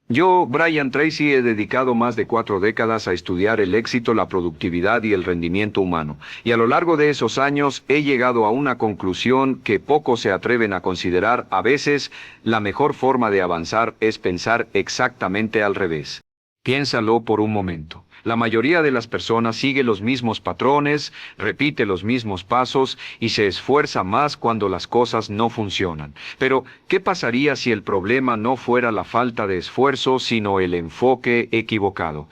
Yo, Brian Tracy, he dedicado más de 4 décadas a estudiar el éxito, la productividad y el rendimiento humano. Y a lo largo de esos años he llegado a una conclusión que pocos se atreven a considerar. A veces, la mejor forma de avanzar es pensar exactamente al revés. Piénsalo por un momento. La mayoría de las personas sigue los mismos patrones, repite los mismos pasos y se esfuerza más cuando las cosas no funcionan. Pero, ¿qué pasaría si el problema no fuera la falta de esfuerzo, sino el enfoque equivocado?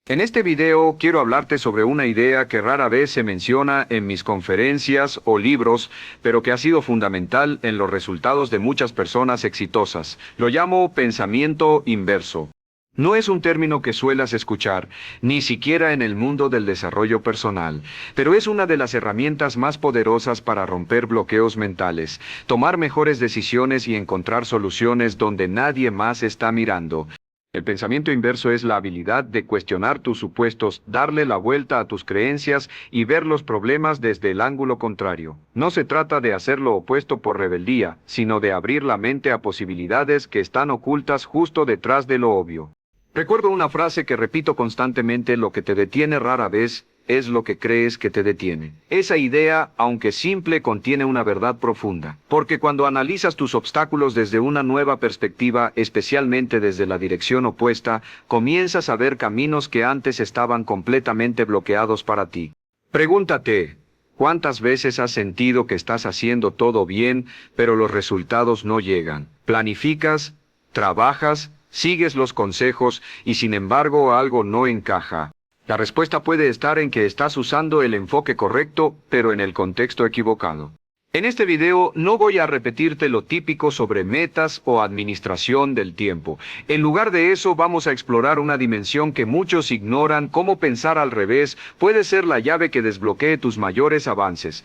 En este video quiero hablarte sobre una idea que rara vez se menciona en mis conferencias o libros, pero que ha sido fundamental en los resultados de muchas personas exitosas. Lo llamo pensamiento inverso. No es un término que suelas escuchar, ni siquiera en el mundo del desarrollo personal, pero es una de las herramientas más poderosas para romper bloqueos mentales, tomar mejores decisiones y encontrar soluciones donde nadie más está mirando. El pensamiento inverso es la habilidad de cuestionar tus supuestos, darle la vuelta a tus creencias y ver los problemas desde el ángulo contrario. No se trata de hacer lo opuesto por rebeldía, sino de abrir la mente a posibilidades que están ocultas justo detrás de lo obvio. Recuerdo una frase que repito constantemente: lo que te detiene rara vez es lo que crees que te detiene. Esa idea, aunque simple, contiene una verdad profunda. Porque cuando analizas tus obstáculos desde una nueva perspectiva, especialmente desde la dirección opuesta, comienzas a ver caminos que antes estaban completamente bloqueados para ti. Pregúntate: ¿cuántas veces has sentido que estás haciendo todo bien, pero los resultados no llegan? Planificas, trabajas, sigues los consejos y sin embargo algo no encaja. La respuesta puede estar en que estás usando el enfoque correcto, pero en el contexto equivocado. En este video no voy a repetirte lo típico sobre metas o administración del tiempo. En lugar de eso vamos a explorar una dimensión que muchos ignoran: cómo pensar al revés puede ser la llave que desbloquee tus mayores avances.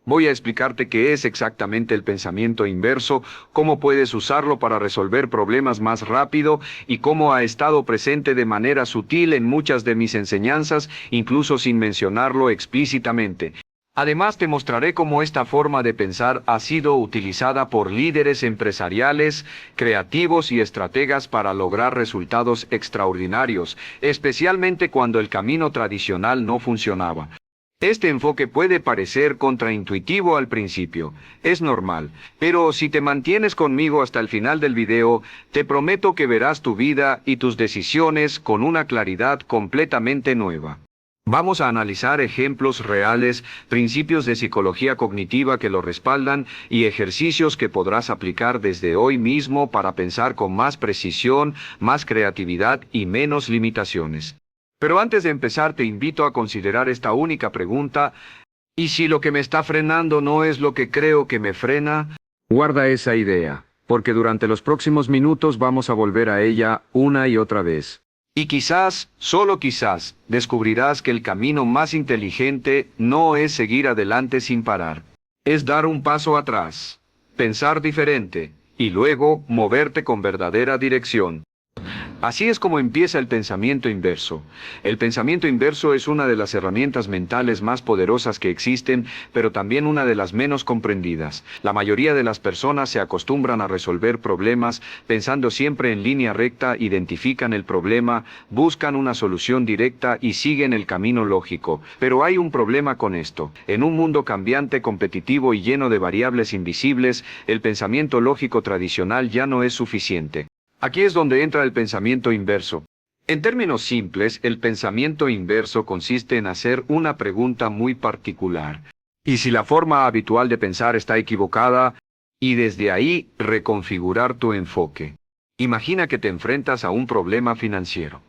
Voy a explicarte qué es exactamente el pensamiento inverso, cómo puedes usarlo para resolver problemas más rápido y cómo ha estado presente de manera sutil en muchas de mis enseñanzas, incluso sin mencionarlo explícitamente. Además, te mostraré cómo esta forma de pensar ha sido utilizada por líderes empresariales, creativos y estrategas para lograr resultados extraordinarios, especialmente cuando el camino tradicional no funcionaba. Este enfoque puede parecer contraintuitivo al principio, es normal, pero si te mantienes conmigo hasta el final del video, te prometo que verás tu vida y tus decisiones con una claridad completamente nueva. Vamos a analizar ejemplos reales, principios de psicología cognitiva que lo respaldan y ejercicios que podrás aplicar desde hoy mismo para pensar con más precisión, más creatividad y menos limitaciones. Pero antes de empezar te invito a considerar esta única pregunta: ¿y si lo que me está frenando no es lo que creo que me frena? Guarda esa idea, porque durante los próximos minutos vamos a volver a ella una y otra vez. Y quizás, solo quizás, descubrirás que el camino más inteligente no es seguir adelante sin parar. Es dar un paso atrás, pensar diferente, y luego moverte con verdadera dirección. Así es como empieza el pensamiento inverso. El pensamiento inverso es una de las herramientas mentales más poderosas que existen, pero también una de las menos comprendidas. La mayoría de las personas se acostumbran a resolver problemas pensando siempre en línea recta, identifican el problema, buscan una solución directa y siguen el camino lógico. Pero hay un problema con esto. En un mundo cambiante, competitivo y lleno de variables invisibles, el pensamiento lógico tradicional ya no es suficiente. Aquí es donde entra el pensamiento inverso. En términos simples, el pensamiento inverso consiste en hacer una pregunta muy particular. ¿Y si la forma habitual de pensar está equivocada? Y desde ahí, reconfigurar tu enfoque. Imagina que te enfrentas a un problema financiero.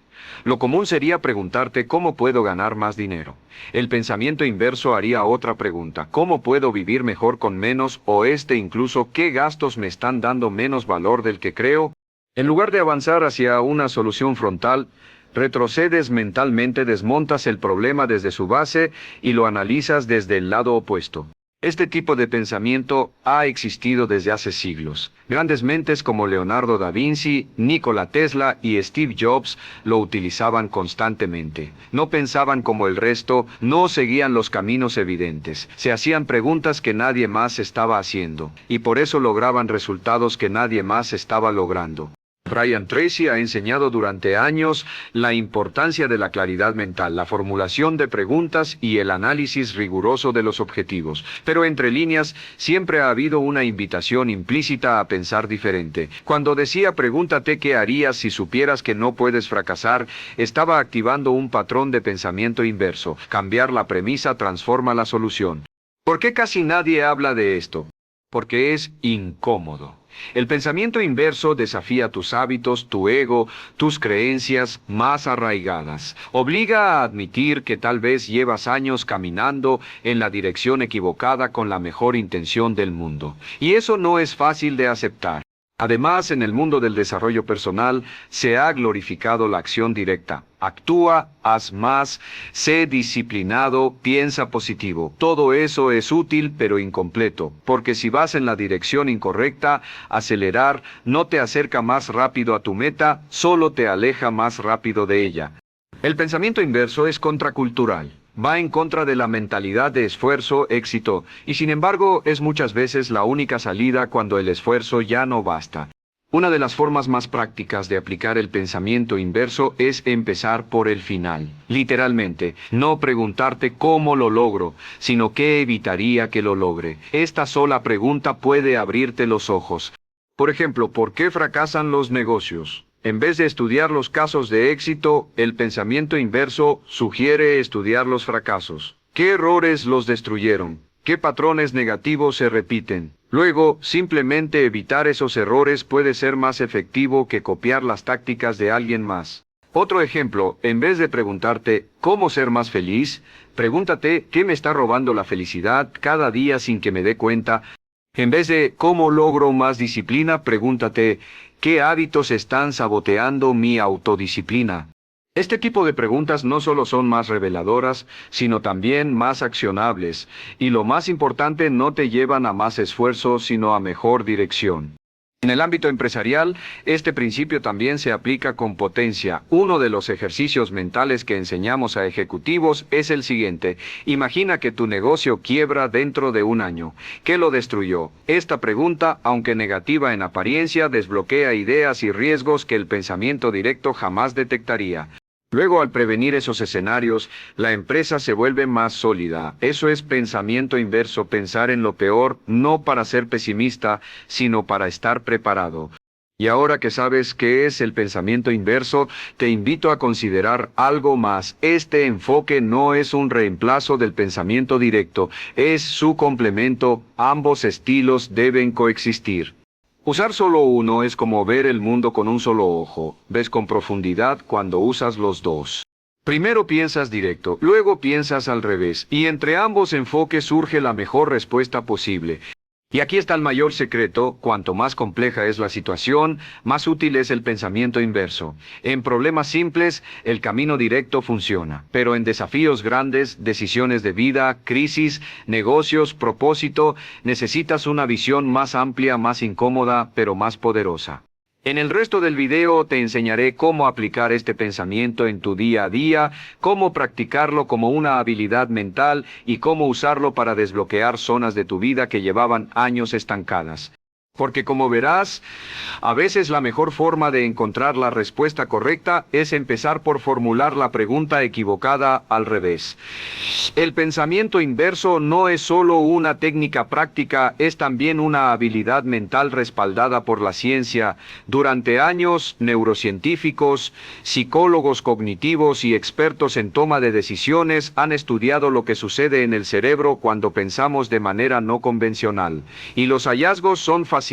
Lo común sería preguntarte: ¿cómo puedo ganar más dinero? El pensamiento inverso haría otra pregunta: ¿cómo puedo vivir mejor con menos? O incluso: ¿qué gastos me están dando menos valor del que creo? En lugar de avanzar hacia una solución frontal, retrocedes mentalmente, desmontas el problema desde su base y lo analizas desde el lado opuesto. Este tipo de pensamiento ha existido desde hace siglos. Grandes mentes como Leonardo da Vinci, Nikola Tesla y Steve Jobs lo utilizaban constantemente. No pensaban como el resto, no seguían los caminos evidentes. Se hacían preguntas que nadie más estaba haciendo, y por eso lograban resultados que nadie más estaba logrando. Brian Tracy ha enseñado durante años la importancia de la claridad mental, la formulación de preguntas y el análisis riguroso de los objetivos. Pero entre líneas siempre ha habido una invitación implícita a pensar diferente. Cuando decía pregúntate qué harías si supieras que no puedes fracasar, estaba activando un patrón de pensamiento inverso. Cambiar la premisa transforma la solución. ¿Por qué casi nadie habla de esto? Porque es incómodo. El pensamiento inverso desafía tus hábitos, tu ego, tus creencias más arraigadas. Obliga a admitir que tal vez llevas años caminando en la dirección equivocada con la mejor intención del mundo. Y eso no es fácil de aceptar. Además, en el mundo del desarrollo personal se ha glorificado la acción directa. Actúa, haz más, sé disciplinado, piensa positivo. Todo eso es útil pero incompleto, porque si vas en la dirección incorrecta, acelerar no te acerca más rápido a tu meta, solo te aleja más rápido de ella. El pensamiento inverso es contracultural. Va en contra de la mentalidad de esfuerzo, éxito, y sin embargo es muchas veces la única salida cuando el esfuerzo ya no basta. Una de las formas más prácticas de aplicar el pensamiento inverso es empezar por el final. Literalmente, no preguntarte cómo lo logro, sino qué evitaría que lo logre. Esta sola pregunta puede abrirte los ojos. Por ejemplo, ¿por qué fracasan los negocios? En vez de estudiar los casos de éxito, el pensamiento inverso sugiere estudiar los fracasos. ¿Qué errores los destruyeron? ¿Qué patrones negativos se repiten? Luego, simplemente evitar esos errores puede ser más efectivo que copiar las tácticas de alguien más. Otro ejemplo, en vez de preguntarte ¿cómo ser más feliz?, pregúntate ¿qué me está robando la felicidad cada día sin que me dé cuenta? En vez de ¿cómo logro más disciplina?, pregúntate ¿qué hábitos están saboteando mi autodisciplina? Este tipo de preguntas no solo son más reveladoras, sino también más accionables, y lo más importante, no te llevan a más esfuerzo, sino a mejor dirección. En el ámbito empresarial, este principio también se aplica con potencia. Uno de los ejercicios mentales que enseñamos a ejecutivos es el siguiente. Imagina que tu negocio quiebra dentro de un año. ¿Qué lo destruyó? Esta pregunta, aunque negativa en apariencia, desbloquea ideas y riesgos que el pensamiento directo jamás detectaría. Luego, al prevenir esos escenarios, la empresa se vuelve más sólida. Eso es pensamiento inverso, pensar en lo peor, no para ser pesimista, sino para estar preparado. Y ahora que sabes qué es el pensamiento inverso, te invito a considerar algo más. Este enfoque no es un reemplazo del pensamiento directo, es su complemento. Ambos estilos deben coexistir. Usar solo uno es como ver el mundo con un solo ojo. Ves con profundidad cuando usas los dos. Primero piensas directo, luego piensas al revés, y entre ambos enfoques surge la mejor respuesta posible. Y aquí está el mayor secreto: cuanto más compleja es la situación, más útil es el pensamiento inverso. En problemas simples, el camino directo funciona, pero en desafíos grandes, decisiones de vida, crisis, negocios, propósito, necesitas una visión más amplia, más incómoda, pero más poderosa. En el resto del video te enseñaré cómo aplicar este pensamiento en tu día a día, cómo practicarlo como una habilidad mental y cómo usarlo para desbloquear zonas de tu vida que llevaban años estancadas. Porque como verás, a veces la mejor forma de encontrar la respuesta correcta es empezar por formular la pregunta equivocada al revés. El pensamiento inverso no es solo una técnica práctica, es también una habilidad mental respaldada por la ciencia. Durante años, neurocientíficos, psicólogos cognitivos y expertos en toma de decisiones han estudiado lo que sucede en el cerebro cuando pensamos de manera no convencional. Y los hallazgos son fascinantes.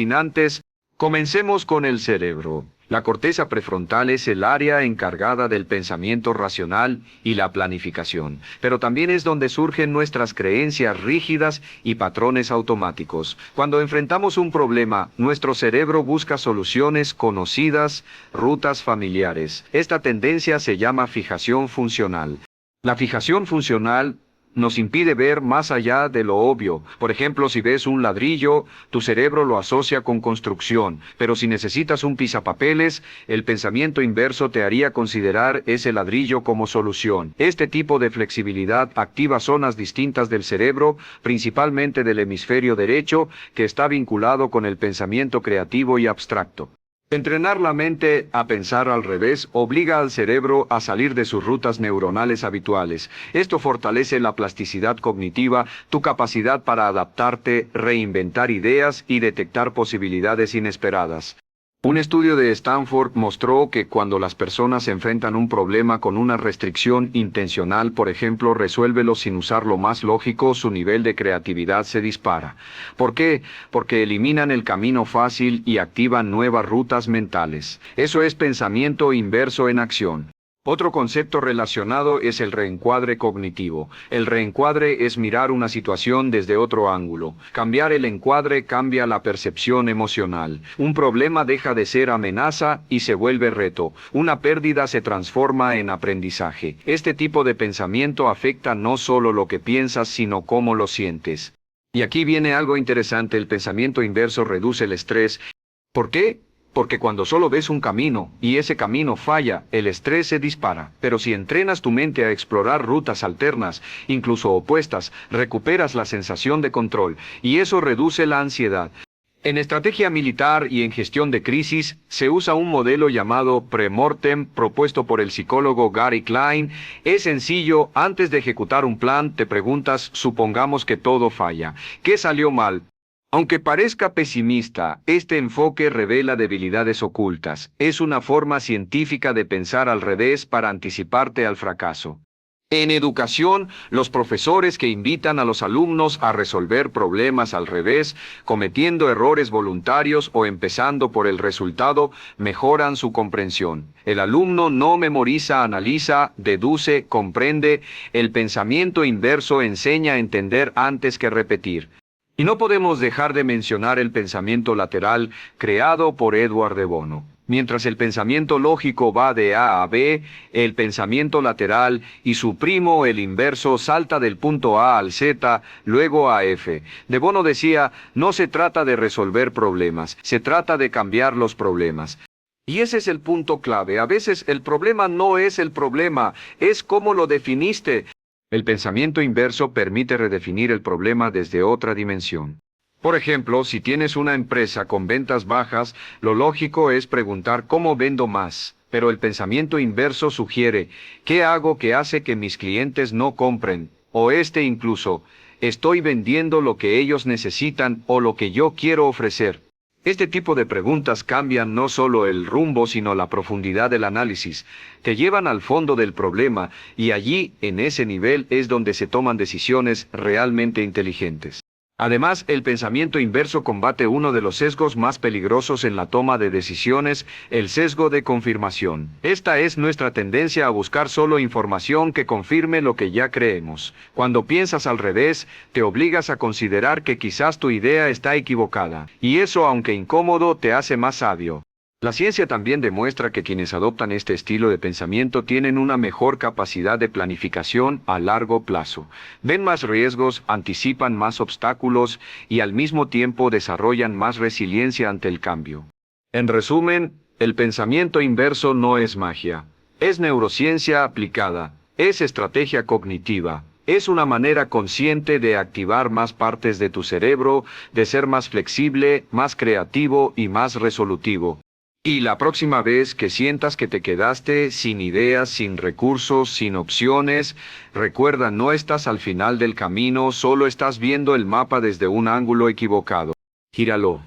Comencemos con el cerebro. La corteza prefrontal es el área encargada del pensamiento racional y la planificación, pero también es donde surgen nuestras creencias rígidas y patrones automáticos. Cuando enfrentamos un problema, nuestro cerebro busca soluciones conocidas, rutas familiares. Esta tendencia se llama fijación funcional. La fijación funcional nos impide ver más allá de lo obvio. Por ejemplo, si ves un ladrillo, tu cerebro lo asocia con construcción, pero si necesitas un pisapapeles, el pensamiento inverso te haría considerar ese ladrillo como solución. Este tipo de flexibilidad activa zonas distintas del cerebro, principalmente del hemisferio derecho, que está vinculado con el pensamiento creativo y abstracto. Entrenar la mente a pensar al revés obliga al cerebro a salir de sus rutas neuronales habituales. Esto fortalece la plasticidad cognitiva, tu capacidad para adaptarte, reinventar ideas y detectar posibilidades inesperadas. Un estudio de Stanford mostró que cuando las personas enfrentan un problema con una restricción intencional, por ejemplo, resuélvelo sin usar lo más lógico, su nivel de creatividad se dispara. ¿Por qué? Porque eliminan el camino fácil y activan nuevas rutas mentales. Eso es pensamiento inverso en acción. Otro concepto relacionado es el reencuadre cognitivo. El reencuadre es mirar una situación desde otro ángulo. Cambiar el encuadre cambia la percepción emocional. Un problema deja de ser amenaza y se vuelve reto. Una pérdida se transforma en aprendizaje. Este tipo de pensamiento afecta no solo lo que piensas, sino cómo lo sientes. Y aquí viene algo interesante: el pensamiento inverso reduce el estrés. ¿Por qué? Porque cuando solo ves un camino y ese camino falla, el estrés se dispara. Pero si entrenas tu mente a explorar rutas alternas, incluso opuestas, recuperas la sensación de control y eso reduce la ansiedad. En estrategia militar y en gestión de crisis se usa un modelo llamado Premortem propuesto por el psicólogo Gary Klein. Es sencillo: antes de ejecutar un plan te preguntas, supongamos que todo falla, ¿qué salió mal? Aunque parezca pesimista, este enfoque revela debilidades ocultas. Es una forma científica de pensar al revés para anticiparte al fracaso. En educación, los profesores que invitan a los alumnos a resolver problemas al revés, cometiendo errores voluntarios o empezando por el resultado, mejoran su comprensión. El alumno no memoriza, analiza, deduce, comprende. El pensamiento inverso enseña a entender antes que repetir. Y no podemos dejar de mencionar el pensamiento lateral creado por Edward de Bono. Mientras el pensamiento lógico va de A a B, el pensamiento lateral y su primo, el inverso, salta del punto A al Z, luego a F. De Bono decía, no se trata de resolver problemas, se trata de cambiar los problemas. Y ese es el punto clave. A veces el problema no es el problema, es cómo lo definiste. El pensamiento inverso permite redefinir el problema desde otra dimensión. Por ejemplo, si tienes una empresa con ventas bajas, lo lógico es preguntar cómo vendo más. Pero el pensamiento inverso sugiere, ¿qué hago que hace que mis clientes no compren? O incluso, ¿estoy vendiendo lo que ellos necesitan o lo que yo quiero ofrecer? Este tipo de preguntas cambian no solo el rumbo, sino la profundidad del análisis. Te llevan al fondo del problema y allí, en ese nivel, es donde se toman decisiones realmente inteligentes. Además, el pensamiento inverso combate uno de los sesgos más peligrosos en la toma de decisiones, el sesgo de confirmación. Esta es nuestra tendencia a buscar solo información que confirme lo que ya creemos. Cuando piensas al revés, te obligas a considerar que quizás tu idea está equivocada, y eso, aunque incómodo, te hace más sabio. La ciencia también demuestra que quienes adoptan este estilo de pensamiento tienen una mejor capacidad de planificación a largo plazo. Ven más riesgos, anticipan más obstáculos y al mismo tiempo desarrollan más resiliencia ante el cambio. En resumen, el pensamiento inverso no es magia. Es neurociencia aplicada. Es estrategia cognitiva. Es una manera consciente de activar más partes de tu cerebro, de ser más flexible, más creativo y más resolutivo. Y la próxima vez que sientas que te quedaste sin ideas, sin recursos, sin opciones, recuerda, no estás al final del camino, solo estás viendo el mapa desde un ángulo equivocado. Gíralo.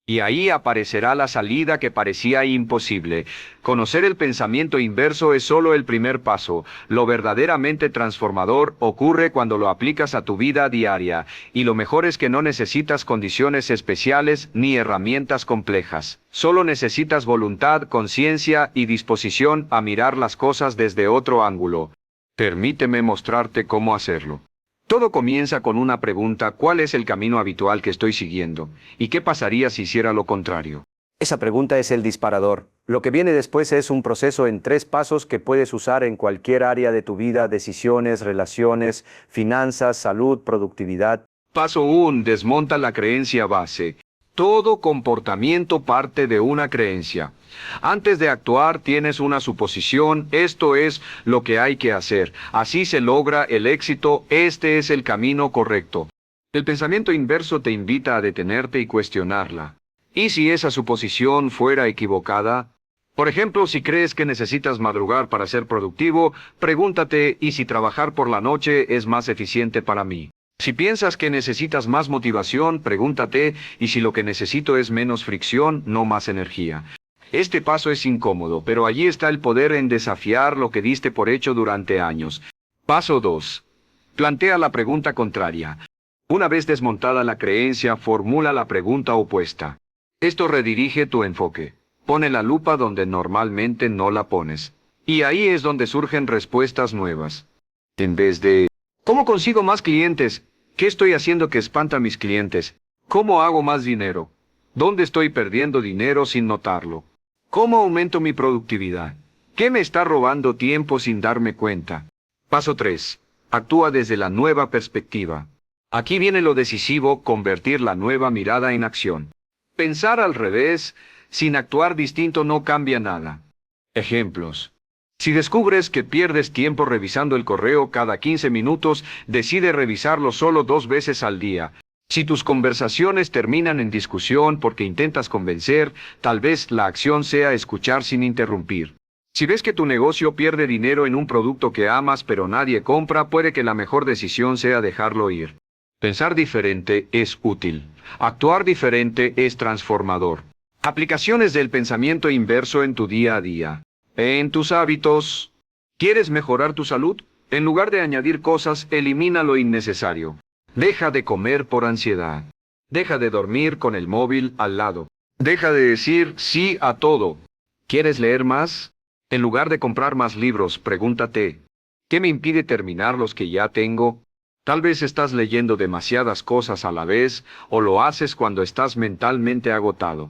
Y ahí aparecerá la salida que parecía imposible. Conocer el pensamiento inverso es solo el primer paso. Lo verdaderamente transformador ocurre cuando lo aplicas a tu vida diaria. Y lo mejor es que no necesitas condiciones especiales ni herramientas complejas. Solo necesitas voluntad, conciencia y disposición a mirar las cosas desde otro ángulo. Permíteme mostrarte cómo hacerlo. Todo comienza con una pregunta: ¿cuál es el camino habitual que estoy siguiendo? ¿Y qué pasaría si hiciera lo contrario? Esa pregunta es el disparador. Lo que viene después es un proceso en 3 pasos que puedes usar en cualquier área de tu vida: decisiones, relaciones, finanzas, salud, productividad. Paso 1. Desmonta la creencia base. Todo comportamiento parte de una creencia. Antes de actuar tienes una suposición: esto es lo que hay que hacer. Así se logra el éxito, este es el camino correcto. El pensamiento inverso te invita a detenerte y cuestionarla. ¿Y si esa suposición fuera equivocada? Por ejemplo, si crees que necesitas madrugar para ser productivo, pregúntate, ¿y si trabajar por la noche es más eficiente para mí? Si piensas que necesitas más motivación, pregúntate, ¿y si lo que necesito es menos fricción, no más energía? Este paso es incómodo, pero allí está el poder en desafiar lo que diste por hecho durante años. Paso 2. Plantea la pregunta contraria. Una vez desmontada la creencia, formula la pregunta opuesta. Esto redirige tu enfoque. Pone la lupa donde normalmente no la pones. Y ahí es donde surgen respuestas nuevas. En vez de, ¿cómo consigo más clientes? ¿Qué estoy haciendo que espanta a mis clientes? ¿Cómo hago más dinero? ¿Dónde estoy perdiendo dinero sin notarlo? ¿Cómo aumento mi productividad? ¿Qué me está robando tiempo sin darme cuenta? Paso 3. Actúa desde la nueva perspectiva. Aquí viene lo decisivo, convertir la nueva mirada en acción. Pensar al revés, sin actuar distinto, no cambia nada. Ejemplos. Si descubres que pierdes tiempo revisando el correo cada 15 minutos, decide revisarlo solo 2 veces al día. Si tus conversaciones terminan en discusión porque intentas convencer, tal vez la acción sea escuchar sin interrumpir. Si ves que tu negocio pierde dinero en un producto que amas pero nadie compra, puede que la mejor decisión sea dejarlo ir. Pensar diferente es útil. Actuar diferente es transformador. Aplicaciones del pensamiento inverso en tu día a día. En tus hábitos. ¿Quieres mejorar tu salud? En lugar de añadir cosas, elimina lo innecesario. Deja de comer por ansiedad. Deja de dormir con el móvil al lado. Deja de decir sí a todo. ¿Quieres leer más? En lugar de comprar más libros, pregúntate, ¿qué me impide terminar los que ya tengo? Tal vez estás leyendo demasiadas cosas a la vez, o lo haces cuando estás mentalmente agotado.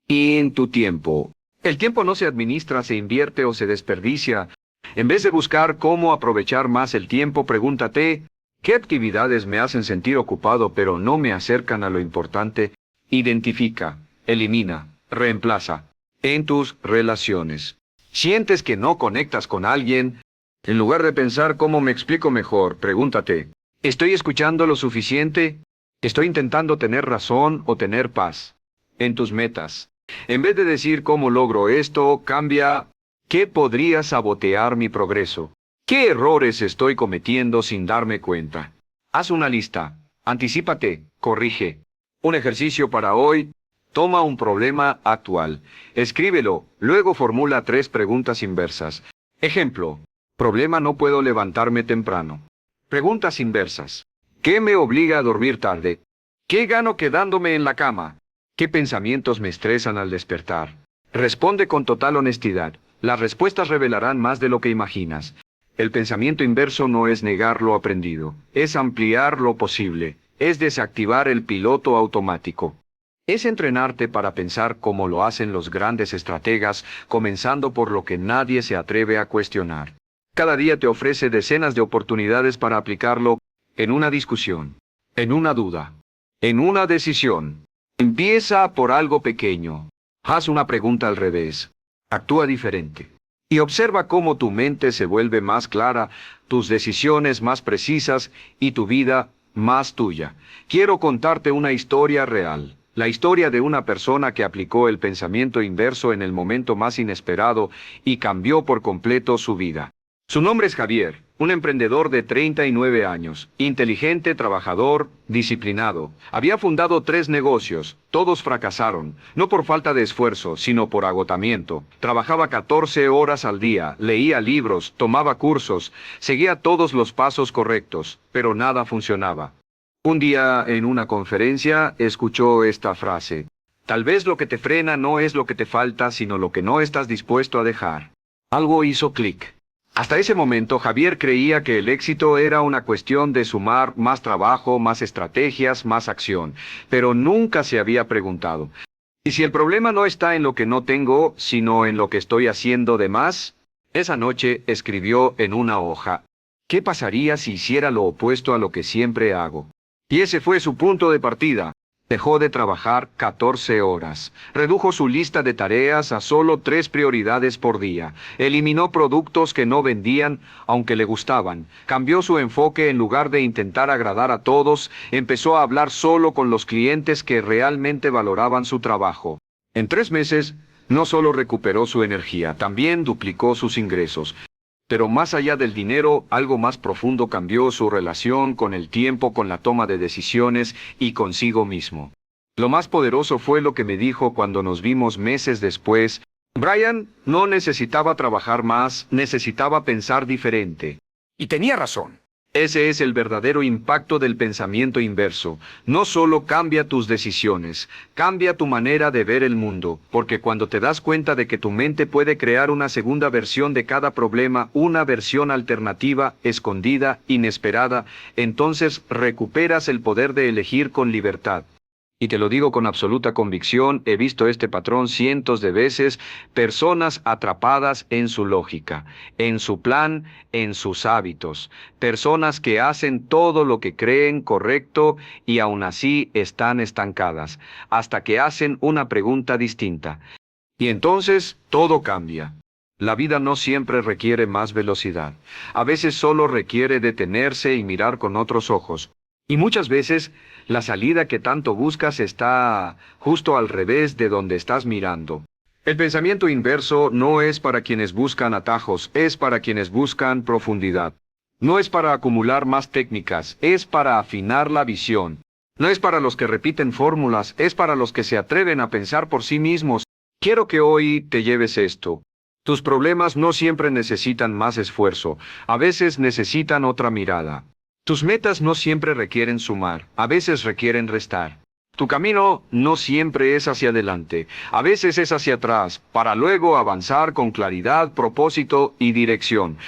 Y en tu tiempo. El tiempo no se administra, se invierte o se desperdicia. En vez de buscar cómo aprovechar más el tiempo, pregúntate, ¿qué actividades me hacen sentir ocupado pero no me acercan a lo importante? Identifica, elimina, reemplaza. En tus relaciones. ¿Sientes que no conectas con alguien? En lugar de pensar cómo me explico mejor, pregúntate, ¿estoy escuchando lo suficiente? ¿Estoy intentando tener razón o tener paz? En tus metas. En vez de decir cómo logro esto, cambia, ¿qué podría sabotear mi progreso? ¿Qué errores estoy cometiendo sin darme cuenta? Haz una lista, anticípate, corrige. Un ejercicio para hoy. Toma un problema actual, escríbelo, luego formula 3 preguntas inversas. Ejemplo, problema: no puedo levantarme temprano. Preguntas inversas. ¿Qué me obliga a dormir tarde? ¿Qué gano quedándome en la cama? ¿Qué pensamientos me estresan al despertar? Responde con total honestidad. Las respuestas revelarán más de lo que imaginas. El pensamiento inverso no es negar lo aprendido, es ampliar lo posible, es desactivar el piloto automático. Es entrenarte para pensar como lo hacen los grandes estrategas, comenzando por lo que nadie se atreve a cuestionar. Cada día te ofrece decenas de oportunidades para aplicarlo en una discusión, en una duda, en una decisión. Empieza por algo pequeño. Haz una pregunta al revés. Actúa diferente. Y observa cómo tu mente se vuelve más clara, tus decisiones más precisas y tu vida más tuya. Quiero contarte una historia real. La historia de una persona que aplicó el pensamiento inverso en el momento más inesperado y cambió por completo su vida. Su nombre es Javier, un emprendedor de 39 años, inteligente, trabajador, disciplinado. Había fundado 3 negocios, todos fracasaron, no por falta de esfuerzo, sino por agotamiento. Trabajaba 14 horas al día, leía libros, tomaba cursos, seguía todos los pasos correctos, pero nada funcionaba. Un día, en una conferencia, escuchó esta frase: tal vez lo que te frena no es lo que te falta, sino lo que no estás dispuesto a dejar. Algo hizo clic. Hasta ese momento, Javier creía que el éxito era una cuestión de sumar más trabajo, más estrategias, más acción, pero nunca se había preguntado, ¿y si el problema no está en lo que no tengo, sino en lo que estoy haciendo de más? Esa noche escribió en una hoja: ¿qué pasaría si hiciera lo opuesto a lo que siempre hago? Y ese fue su punto de partida. Dejó de trabajar 14 horas. Redujo su lista de tareas a solo 3 prioridades por día. Eliminó productos que no vendían, aunque le gustaban. Cambió su enfoque en lugar de intentar agradar a todos. Empezó a hablar solo con los clientes que realmente valoraban su trabajo. En 3 meses, no solo recuperó su energía, también duplicó sus ingresos. Pero más allá del dinero, algo más profundo cambió su relación con el tiempo, con la toma de decisiones y consigo mismo. Lo más poderoso fue lo que me dijo cuando nos vimos meses después. Brian no necesitaba trabajar más, necesitaba pensar diferente. Y tenía razón. Ese es el verdadero impacto del pensamiento inverso. No solo cambia tus decisiones, cambia tu manera de ver el mundo, porque cuando te das cuenta de que tu mente puede crear una segunda versión de cada problema, una versión alternativa, escondida, inesperada, entonces recuperas el poder de elegir con libertad. Y te lo digo con absoluta convicción, he visto este patrón cientos de veces, personas atrapadas en su lógica, en su plan, en sus hábitos, personas que hacen todo lo que creen correcto y aún así están estancadas, hasta que hacen una pregunta distinta. Y entonces todo cambia. La vida no siempre requiere más velocidad. A veces solo requiere detenerse y mirar con otros ojos. Y muchas veces, la salida que tanto buscas está justo al revés de donde estás mirando. El pensamiento inverso no es para quienes buscan atajos, es para quienes buscan profundidad. No es para acumular más técnicas, es para afinar la visión. No es para los que repiten fórmulas, es para los que se atreven a pensar por sí mismos. Quiero que hoy te lleves esto. Tus problemas no siempre necesitan más esfuerzo, a veces necesitan otra mirada. Tus metas no siempre requieren sumar, a veces requieren restar. Tu camino no siempre es hacia adelante, a veces es hacia atrás, para luego avanzar con claridad, propósito y dirección.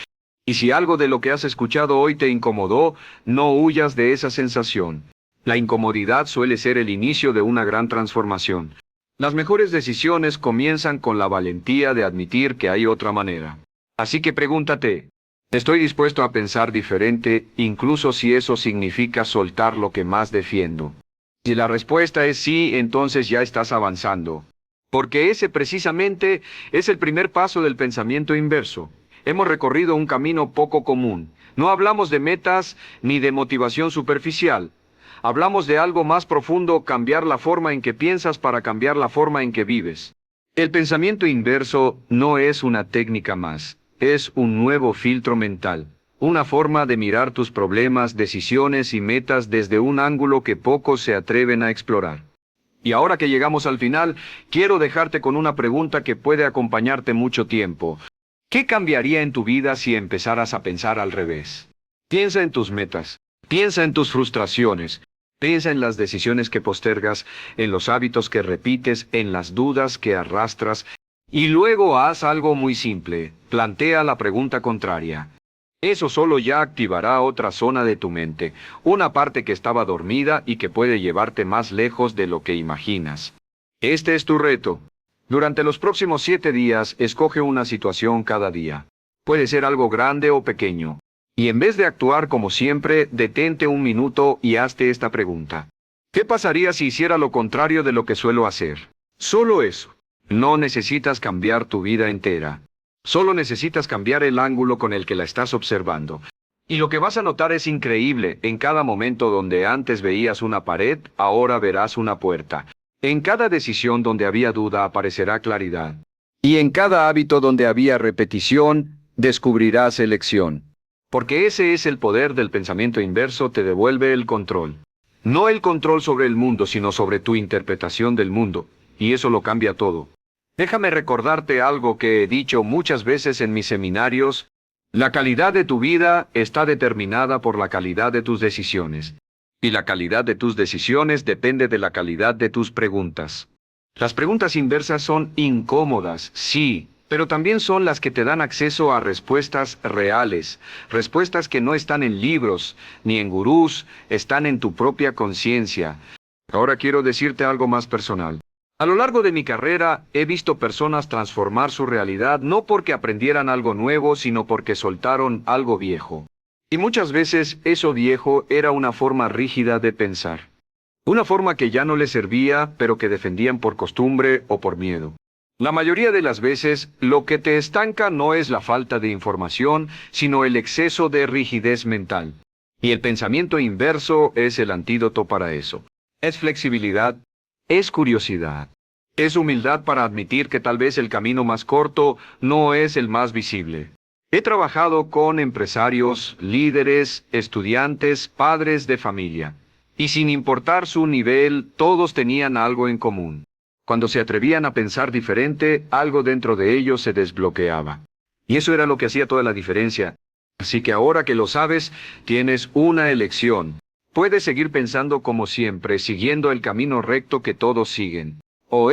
Y si algo de lo que has escuchado hoy te incomodó, no huyas de esa sensación. La incomodidad suele ser el inicio de una gran transformación. Las mejores decisiones comienzan con la valentía de admitir que hay otra manera. Así que pregúntate, ¿estoy dispuesto a pensar diferente, incluso si eso significa soltar lo que más defiendo? Si la respuesta es sí, entonces ya estás avanzando. Porque ese precisamente es el primer paso del pensamiento inverso. Hemos recorrido un camino poco común. No hablamos de metas ni de motivación superficial. Hablamos de algo más profundo, cambiar la forma en que piensas para cambiar la forma en que vives. El pensamiento inverso no es una técnica más. Es un nuevo filtro mental, una forma de mirar tus problemas, decisiones y metas desde un ángulo que pocos se atreven a explorar. Y ahora que llegamos al final, quiero dejarte con una pregunta que puede acompañarte mucho tiempo. ¿Qué cambiaría en tu vida si empezaras a pensar al revés? Piensa en tus metas, piensa en tus frustraciones, piensa en las decisiones que postergas, en los hábitos que repites, en las dudas que arrastras. Y luego haz algo muy simple, plantea la pregunta contraria. Eso solo ya activará otra zona de tu mente, una parte que estaba dormida y que puede llevarte más lejos de lo que imaginas. Este es tu reto. Durante los próximos 7 días, escoge una situación cada día. Puede ser algo grande o pequeño. Y en vez de actuar como siempre, detente un minuto y hazte esta pregunta. ¿Qué pasaría si hiciera lo contrario de lo que suelo hacer? Solo eso. No necesitas cambiar tu vida entera. Solo necesitas cambiar el ángulo con el que la estás observando. Y lo que vas a notar es increíble. En cada momento donde antes veías una pared, ahora verás una puerta. En cada decisión donde había duda aparecerá claridad. Y en cada hábito donde había repetición, descubrirás elección. Porque ese es el poder del pensamiento inverso, te devuelve el control. No el control sobre el mundo, sino sobre tu interpretación del mundo. Y eso lo cambia todo. Déjame recordarte algo que he dicho muchas veces en mis seminarios. La calidad de tu vida está determinada por la calidad de tus decisiones. Y la calidad de tus decisiones depende de la calidad de tus preguntas. Las preguntas inversas son incómodas, sí, pero también son las que te dan acceso a respuestas reales, respuestas que no están en libros, ni en gurús, están en tu propia conciencia. Ahora quiero decirte algo más personal. A lo largo de mi carrera he visto personas transformar su realidad no porque aprendieran algo nuevo, sino porque soltaron algo viejo. Y muchas veces eso viejo era una forma rígida de pensar. Una forma que ya no les servía, pero que defendían por costumbre o por miedo. La mayoría de las veces, lo que te estanca no es la falta de información, sino el exceso de rigidez mental. Y el pensamiento inverso es el antídoto para eso. Es flexibilidad, es curiosidad, es humildad para admitir que tal vez el camino más corto no es el más visible. He trabajado con empresarios, líderes, estudiantes, padres de familia. Y sin importar su nivel, todos tenían algo en común. Cuando se atrevían a pensar diferente, algo dentro de ellos se desbloqueaba. Y eso era lo que hacía toda la diferencia. Así que ahora que lo sabes, tienes una elección. Puedes seguir pensando como siempre, siguiendo el camino recto que todos siguen. O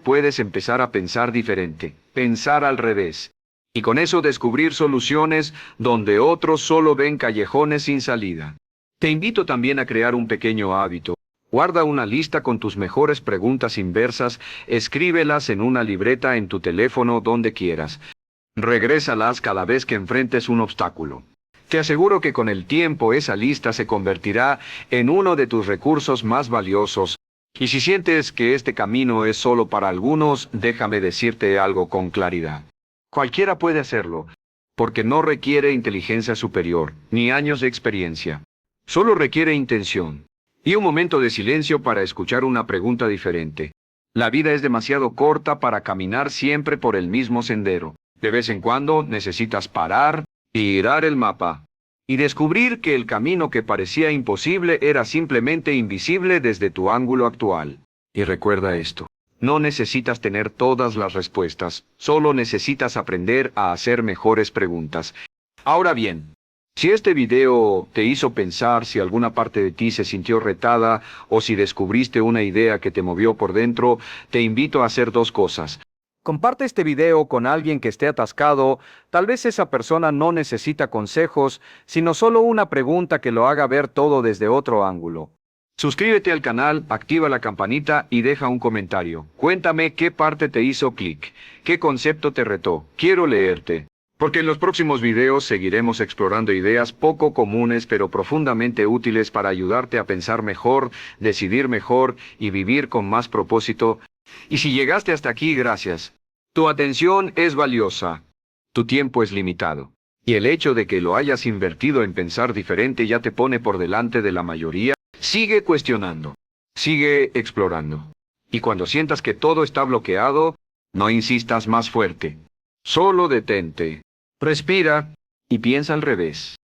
puedes empezar a pensar diferente, pensar al revés. Y con eso descubrir soluciones donde otros solo ven callejones sin salida. Te invito también a crear un pequeño hábito. Guarda una lista con tus mejores preguntas inversas, escríbelas en una libreta en tu teléfono donde quieras. Regrésalas cada vez que enfrentes un obstáculo. Te aseguro que con el tiempo esa lista se convertirá en uno de tus recursos más valiosos. Y si sientes que este camino es solo para algunos, déjame decirte algo con claridad. Cualquiera puede hacerlo, porque no requiere inteligencia superior, ni años de experiencia. Solo requiere intención. Y un momento de silencio para escuchar una pregunta diferente. La vida es demasiado corta para caminar siempre por el mismo sendero. De vez en cuando necesitas parar y girar el mapa. Y descubrir que el camino que parecía imposible era simplemente invisible desde tu ángulo actual. Y recuerda esto. No necesitas tener todas las respuestas. Solo necesitas aprender a hacer mejores preguntas. Ahora bien, si este video te hizo pensar, si alguna parte de ti se sintió retada o si descubriste una idea que te movió por dentro, te invito a hacer dos cosas. Comparte este video con alguien que esté atascado. Tal vez esa persona no necesita consejos, sino solo una pregunta que lo haga ver todo desde otro ángulo. Suscríbete al canal, activa la campanita y deja un comentario. Cuéntame qué parte te hizo clic, qué concepto te retó. Quiero leerte. Porque en los próximos videos seguiremos explorando ideas poco comunes pero profundamente útiles para ayudarte a pensar mejor, decidir mejor y vivir con más propósito. Y si llegaste hasta aquí, gracias. Tu atención es valiosa. Tu tiempo es limitado. Y el hecho de que lo hayas invertido en pensar diferente ya te pone por delante de la mayoría. Sigue cuestionando. Sigue explorando. Y cuando sientas que todo está bloqueado, no insistas más fuerte. Solo detente. Respira y piensa al revés.